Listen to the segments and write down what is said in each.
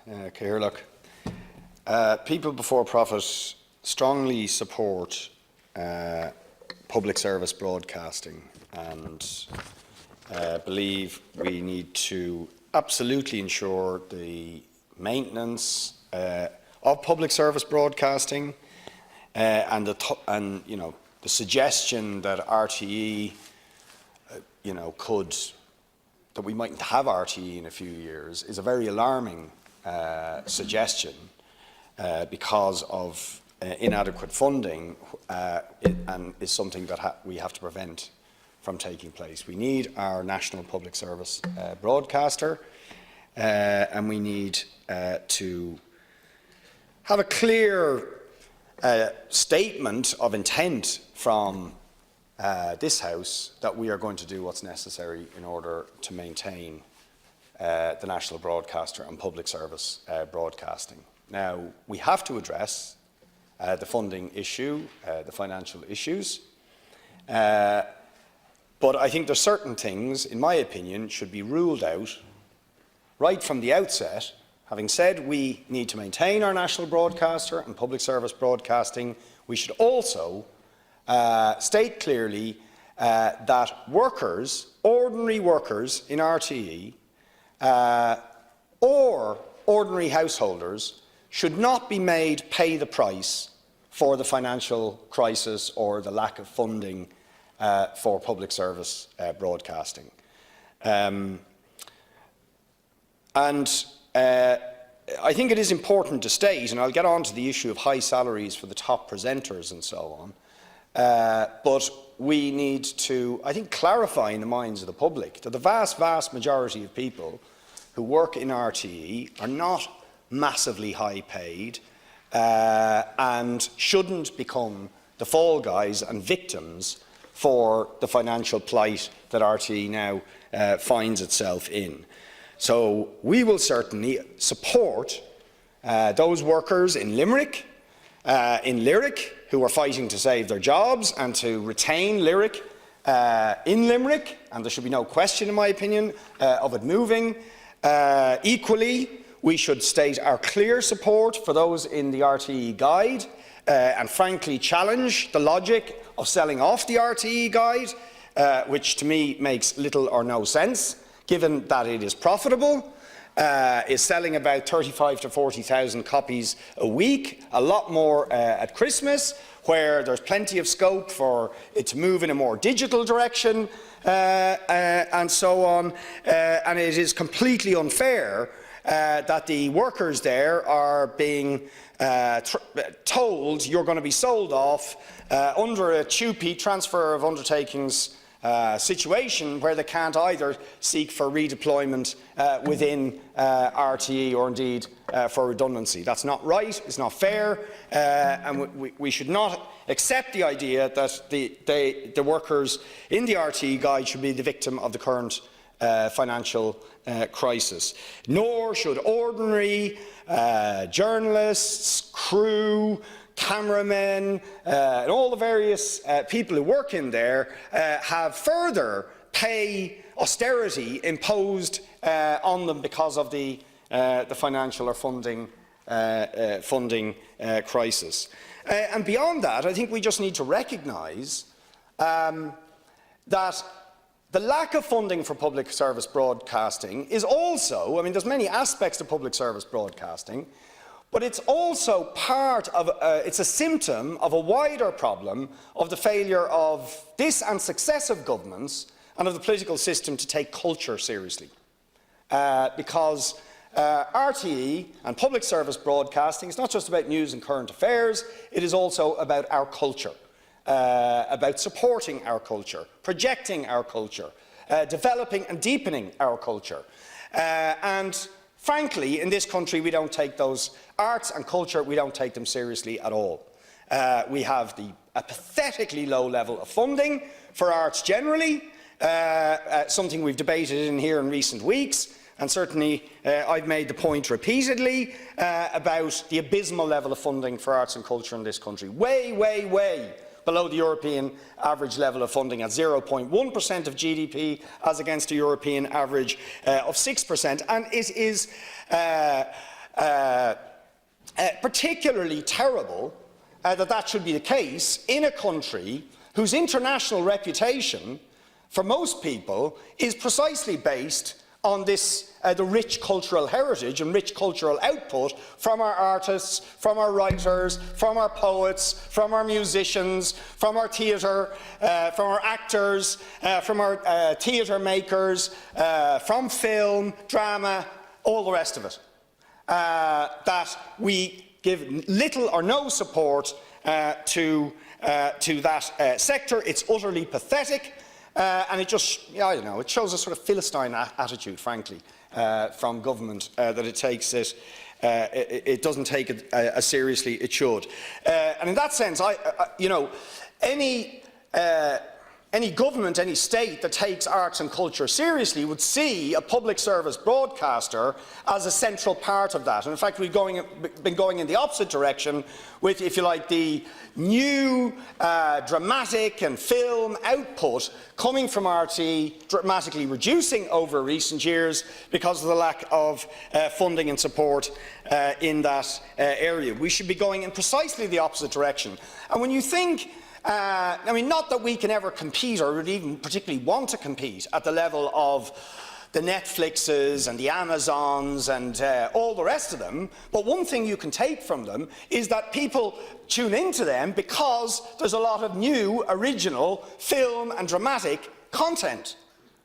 Cahill. People Before Profit strongly support public service broadcasting and believe we need to absolutely ensure the maintenance of public service broadcasting and the suggestion that RTE that we mightn't have RTE in a few years is a very alarming suggestion because of inadequate funding and is something that we have to prevent from taking place. We need our national public service broadcaster and we need to have a clear statement of intent from this House that we are going to do what's necessary in order to maintain the national broadcaster and public service broadcasting. Now, we have to address the funding issue, the financial issues, but I think there's certain things, in my opinion, should be ruled out right from the outset. Having said we need to maintain our national broadcaster and public service broadcasting, we should also state clearly that workers, ordinary workers in RTE or ordinary householders should not be made pay the price for the financial crisis or the lack of funding for public service broadcasting. I think it is important to state, and I'll get on to the issue of high salaries for the top presenters and so on, but we need to, I think, clarify in the minds of the public that the vast, vast majority of people who work in RTE are not massively high paid and shouldn't become the fall guys and victims for the financial plight that RTE now finds itself in. So we will certainly support those workers in Limerick, in Lyric, who are fighting to save their jobs and to retain Lyric in Limerick, and there should be no question, in my opinion, of it moving. Equally, we should state our clear support for those in the RTE Guide and frankly challenge the logic of selling off the RTE Guide, which to me makes little or no sense, given that it is profitable, is selling about 35,000 to 40,000 copies a week, a lot more at Christmas, where there's plenty of scope for it to move in a more digital direction and so on. And it is completely unfair that the workers there are being told you're going to be sold off under a TUPE, transfer of undertakings situation, where they can't either seek for redeployment within RTE or indeed for redundancy. That's not right, it's not fair, and we should not accept the idea that the workers in the RTE Guide should be the victim of the current financial crisis. Nor should ordinary journalists, crew, cameramen, and all the various people who work in there have further pay austerity imposed on them because of the financial or funding crisis. And beyond that, I think we just need to recognise that the lack of funding for public service broadcasting is also, I mean, there's many aspects to public service broadcasting, but it's also part of, it's a symptom of a wider problem of the failure of this and successive governments and of the political system to take culture seriously. Because RTE and public service broadcasting is not just about news and current affairs, it is also about our culture, about supporting our culture, projecting our culture, developing and deepening our culture. And frankly, in this country, we don't take those arts and culture, we don't take them seriously at all. We have a pathetically low level of funding for arts generally, something we've debated in here in recent weeks, and certainly I've made the point repeatedly about the abysmal level of funding for arts and culture in this country. Way, way, way below the European average level of funding at 0.1% of GDP, as against a European average of 6%. And it is particularly terrible that should be the case in a country whose international reputation, for most people, is precisely based on this, the rich cultural heritage and rich cultural output from our artists, from our writers, from our poets, from our musicians, from our theatre, from our actors, from our theatre makers, from film, drama, all the rest of it. That we give little or no support to that sector. It's utterly pathetic. And it just, I don't know, it shows a sort of Philistine attitude, frankly, from government, that it takes it, it doesn't take it as seriously it should. And in that sense, you know, any government, any state that takes arts and culture seriously would see a public service broadcaster as a central part of that. And in fact, we've been going in the opposite direction with, if you like, the new dramatic and film output coming from RT dramatically reducing over recent years because of the lack of funding and support in that area. We should be going in precisely the opposite direction. And when you think, I mean, not that we can ever compete or would even particularly want to compete at the level of the Netflixes and the Amazons and all the rest of them, but one thing you can take from them is that people tune into them because there's a lot of new, original film and dramatic content,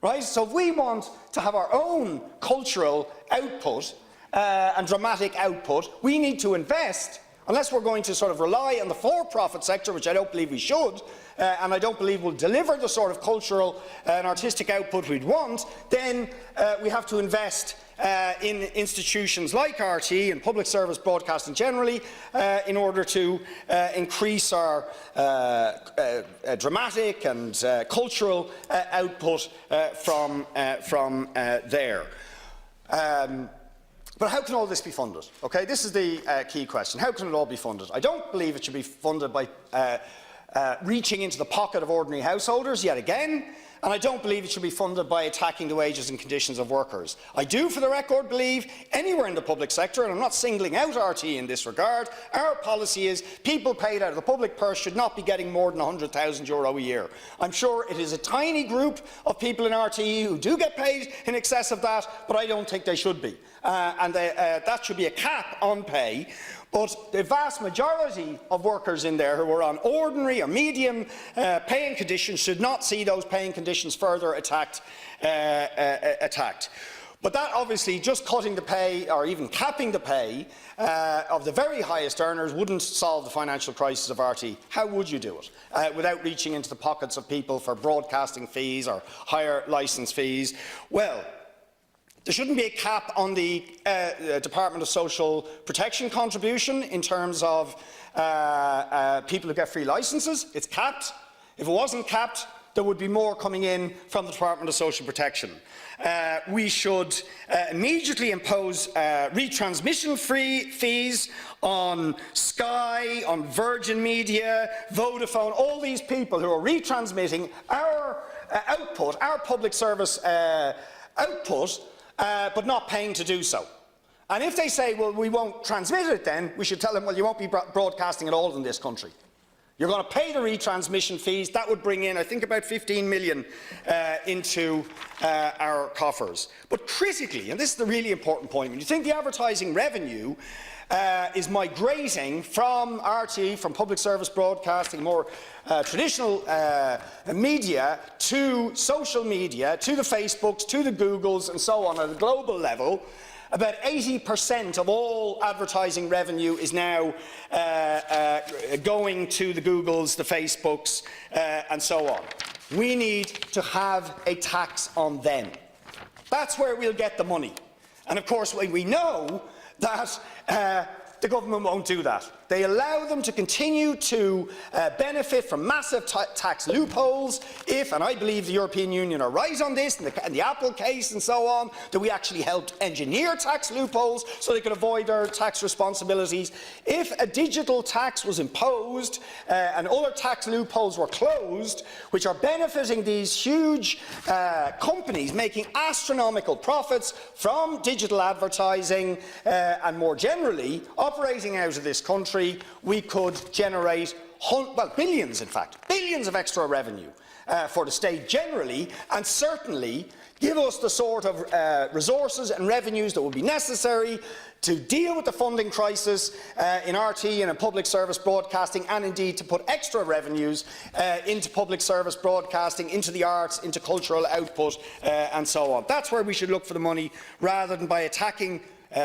right? So if we want to have our own cultural output and dramatic output, we need to invest. Unless we're going to sort of rely on the for-profit sector, which I don't believe we should, and I don't believe will deliver the sort of cultural and artistic output we'd want, then we have to invest in institutions like RT and public service broadcasting generally in order to increase our dramatic and cultural output from there. But how can all this be funded? Okay, this is the key question. How can it all be funded? I don't believe it should be funded by reaching into the pocket of ordinary householders yet again, and I don't believe it should be funded by attacking the wages and conditions of workers. I do, for the record, believe anywhere in the public sector, and I'm not singling out RT in this regard, our policy is people paid out of the public purse should not be getting more than €100,000 a year. I'm sure it is a tiny group of people in RTE who do get paid in excess of that, but I don't think they should be. That should be a cap on pay. But the vast majority of workers in there who are on ordinary or medium paying conditions should not see those paying conditions further attacked. But that obviously, just cutting the pay or even capping the pay of the very highest earners wouldn't solve the financial crisis of RT. How would you do it without reaching into the pockets of people for broadcasting fees or higher licence fees? Well, there shouldn't be a cap on the Department of Social Protection contribution in terms of people who get free licences. It's capped. If it wasn't capped, there would be more coming in from the Department of Social Protection. We should immediately impose retransmission fees on Sky, on Virgin Media, Vodafone, all these people who are retransmitting our output, our public service output, but not paying to do so. And if they say, well, we won't transmit it then, we should tell them, well, you won't be broadcasting at all in this country. You're going to pay the retransmission fees. That would bring in, I think, about 15 million into our coffers. But critically, and this is the really important point, when you think the advertising revenue is migrating from RT, from public service broadcasting, more traditional media, to social media, to the Facebooks, to the Googles and so on at a global level, about 80% of all advertising revenue is now going to the Googles, the Facebooks and so on. We need to have a tax on them. That's where we'll get the money. And of course we know that the government won't do that. They allow them to continue to benefit from massive tax loopholes if, and I believe the European Union are right on this, and the Apple case and so on, that we actually helped engineer tax loopholes so they could avoid their tax responsibilities. If a digital tax was imposed and other tax loopholes were closed, which are benefiting these huge companies making astronomical profits from digital advertising and more generally, operating out of this country, we could generate billions, in fact, billions of extra revenue for the state generally, and certainly give us the sort of resources and revenues that would be necessary to deal with the funding crisis in RT and in public service broadcasting, and indeed to put extra revenues into public service broadcasting, into the arts, into cultural output and so on. That's where we should look for the money, rather than by attacking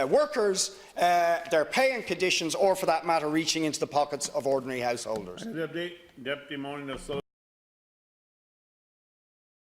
workers, their pay and conditions, or for that matter reaching into the pockets of ordinary householders. Deputy Morning